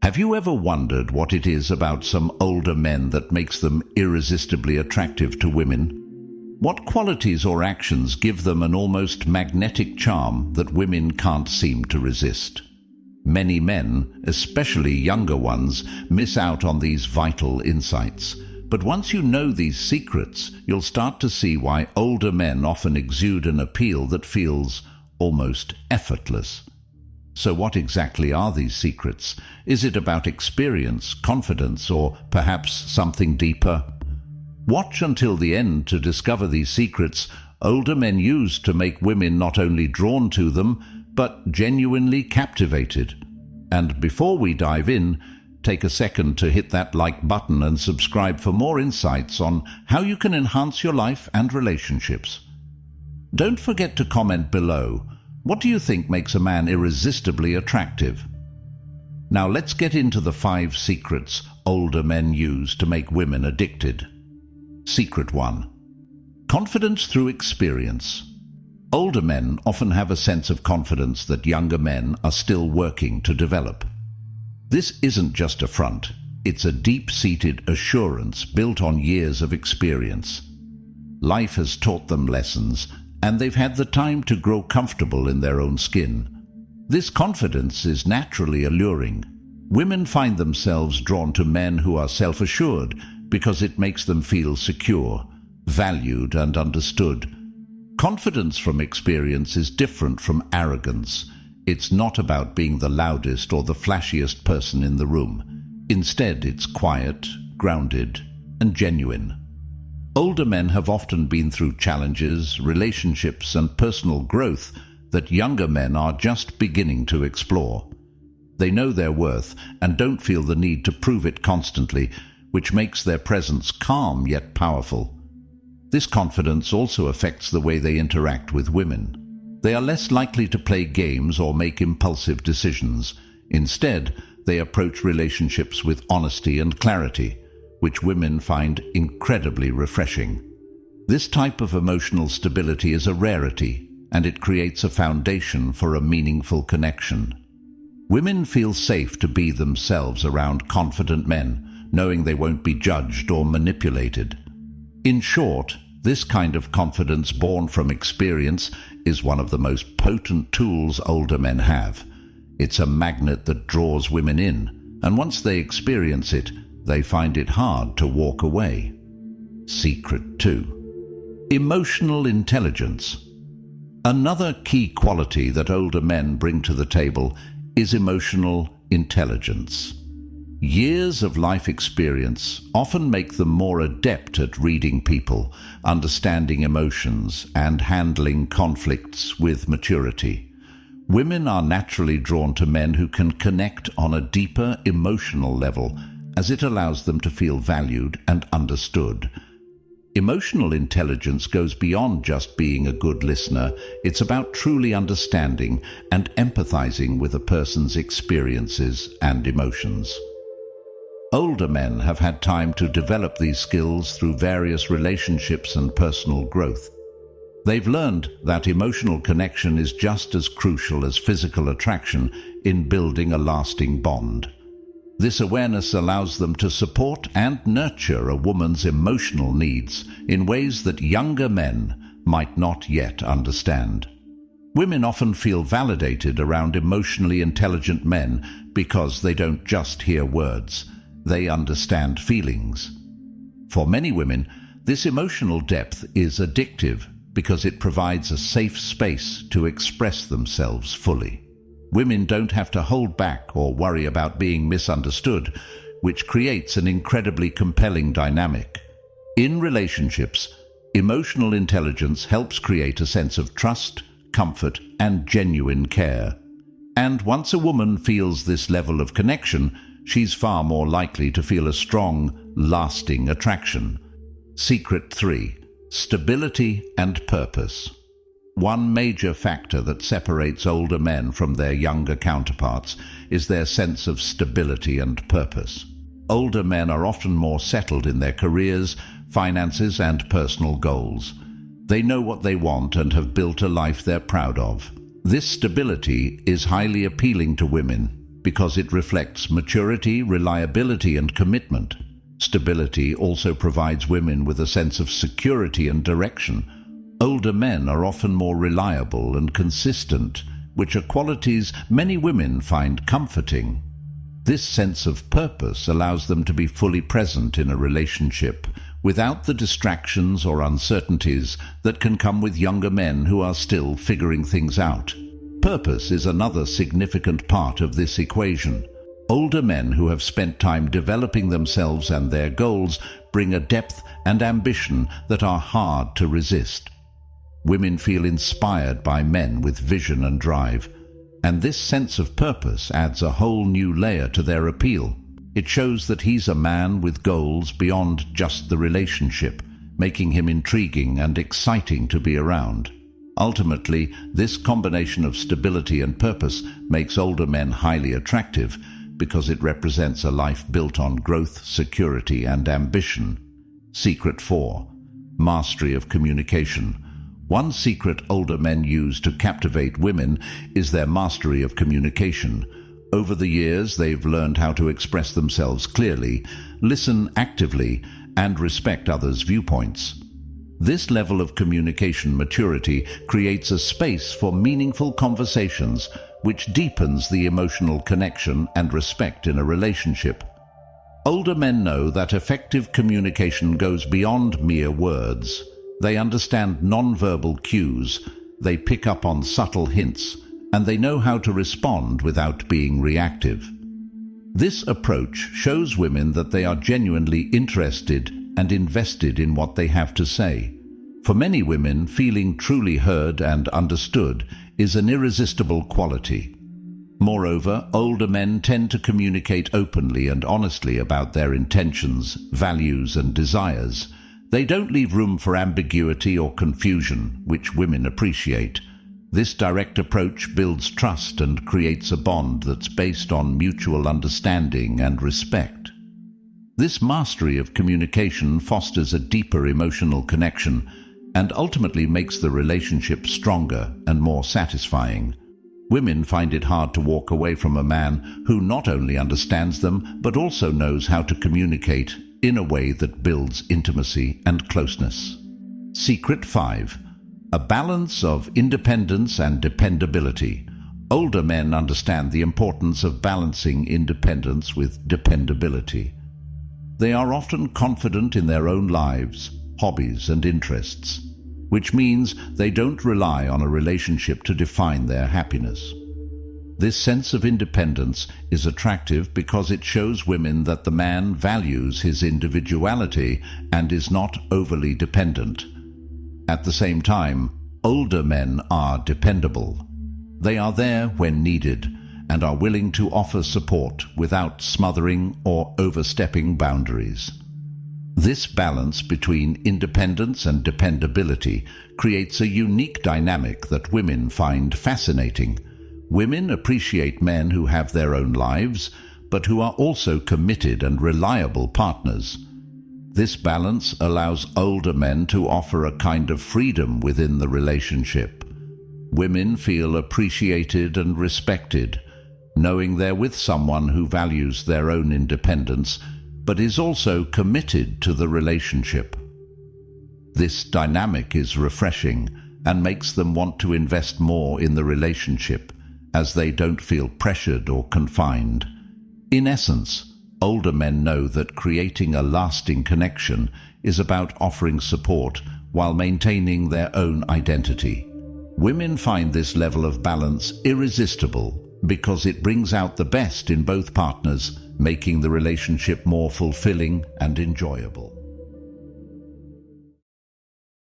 Have you ever wondered what it is about some older men that makes them irresistibly attractive to women? What qualities or actions give them an almost magnetic charm that women can't seem to resist? Many men, especially younger ones, miss out on these vital insights. But once you know these secrets, you'll start to see why older men often exude an appeal that feels almost effortless. So what exactly are these secrets? Is it about experience, confidence, or perhaps something deeper? Watch until the end to discover these secrets older men use to make women not only drawn to them, but genuinely captivated. And before we dive in, take a second to hit that like button and subscribe for more insights on how you can enhance your life and relationships. Don't forget to comment below. What do you think makes a man irresistibly attractive? Now let's get into the 5 secrets older men use to make women addicted. Secret 1. Confidence through experience. Older men often have a sense of confidence that younger men are still working to develop. This isn't just a front, it's a deep-seated assurance built on years of experience. Life has taught them lessons, and they've had the time to grow comfortable in their own skin. This confidence is naturally alluring. Women find themselves drawn to men who are self-assured because it makes them feel secure, valued, and understood. Confidence from experience is different from arrogance. It's not about being the loudest or the flashiest person in the room. Instead, it's quiet, grounded, and genuine. Older men have often been through challenges, relationships, and personal growth that younger men are just beginning to explore. They know their worth and don't feel the need to prove it constantly, which makes their presence calm yet powerful. This confidence also affects the way they interact with women. They are less likely to play games or make impulsive decisions. Instead, they approach relationships with honesty and clarity, which women find incredibly refreshing. This type of emotional stability is a rarity, and it creates a foundation for a meaningful connection. Women feel safe to be themselves around confident men, knowing they won't be judged or manipulated. In short, this kind of confidence born from experience is one of the most potent tools older men have. It's a magnet that draws women in, and once they experience it, they find it hard to walk away. Secret 2. Emotional intelligence. Another key quality that older men bring to the table is emotional intelligence. Years of life experience often make them more adept at reading people, understanding emotions, and handling conflicts with maturity. Women are naturally drawn to men who can connect on a deeper emotional level, as it allows them to feel valued and understood. Emotional intelligence goes beyond just being a good listener. It's about truly understanding and empathizing with a person's experiences and emotions. Older men have had time to develop these skills through various relationships and personal growth. They've learned that emotional connection is just as crucial as physical attraction in building a lasting bond. This awareness allows them to support and nurture a woman's emotional needs in ways that younger men might not yet understand. Women often feel validated around emotionally intelligent men because they don't just hear words, they understand feelings. For many women, this emotional depth is addictive because it provides a safe space to express themselves fully. Women don't have to hold back or worry about being misunderstood, which creates an incredibly compelling dynamic. In relationships, emotional intelligence helps create a sense of trust, comfort, and genuine care. And once a woman feels this level of connection, she's far more likely to feel a strong, lasting attraction. Secret 3. Stability and purpose. One major factor that separates older men from their younger counterparts is their sense of stability and purpose. Older men are often more settled in their careers, finances, and personal goals. They know what they want and have built a life they're proud of. This stability is highly appealing to women. because it reflects maturity, reliability, and commitment. Stability also provides women with a sense of security and direction. Older men are often more reliable and consistent, which are qualities many women find comforting. This sense of purpose allows them to be fully present in a relationship without the distractions or uncertainties that can come with younger men who are still figuring things out. Purpose is another significant part of this equation. Older men who have spent time developing themselves and their goals bring a depth and ambition that are hard to resist. Women feel inspired by men with vision and drive, and this sense of purpose adds a whole new layer to their appeal. It shows that he's a man with goals beyond just the relationship, making him intriguing and exciting to be around. Ultimately, this combination of stability and purpose makes older men highly attractive because it represents a life built on growth, security, and ambition. Secret 4. Mastery of communication. One secret older men use to captivate women is their mastery of communication. Over the years, they've learned how to express themselves clearly, listen actively, and respect others' viewpoints. This level of communication maturity creates a space for meaningful conversations, which deepens the emotional connection and respect in a relationship. Older men know that effective communication goes beyond mere words. They understand nonverbal cues, they pick up on subtle hints, and they know how to respond without being reactive. This approach shows women that they are genuinely interested and invested in what they have to say. For many women, feeling truly heard and understood is an irresistible quality. Moreover, older men tend to communicate openly and honestly about their intentions, values, and desires. They don't leave room for ambiguity or confusion, which women appreciate. This direct approach builds trust and creates a bond that's based on mutual understanding and respect. This mastery of communication fosters a deeper emotional connection and ultimately makes the relationship stronger and more satisfying. Women find it hard to walk away from a man who not only understands them but also knows how to communicate in a way that builds intimacy and closeness. Secret 5. A balance of independence and dependability. Older men understand the importance of balancing independence with dependability. They are often confident in their own lives, hobbies, and interests, which means they don't rely on a relationship to define their happiness. This sense of independence is attractive because it shows women that the man values his individuality and is not overly dependent. At the same time, older men are dependable. They are there when needed and are willing to offer support without smothering or overstepping boundaries. This balance between independence and dependability creates a unique dynamic that women find fascinating. Women appreciate men who have their own lives, but who are also committed and reliable partners. This balance allows older men to offer a kind of freedom within the relationship. Women feel appreciated and respected, knowing they're with someone who values their own independence, but is also committed to the relationship. This dynamic is refreshing and makes them want to invest more in the relationship, as they don't feel pressured or confined. In essence, older men know that creating a lasting connection is about offering support while maintaining their own identity. Women find this level of balance irresistible because it brings out the best in both partners, making the relationship more fulfilling and enjoyable.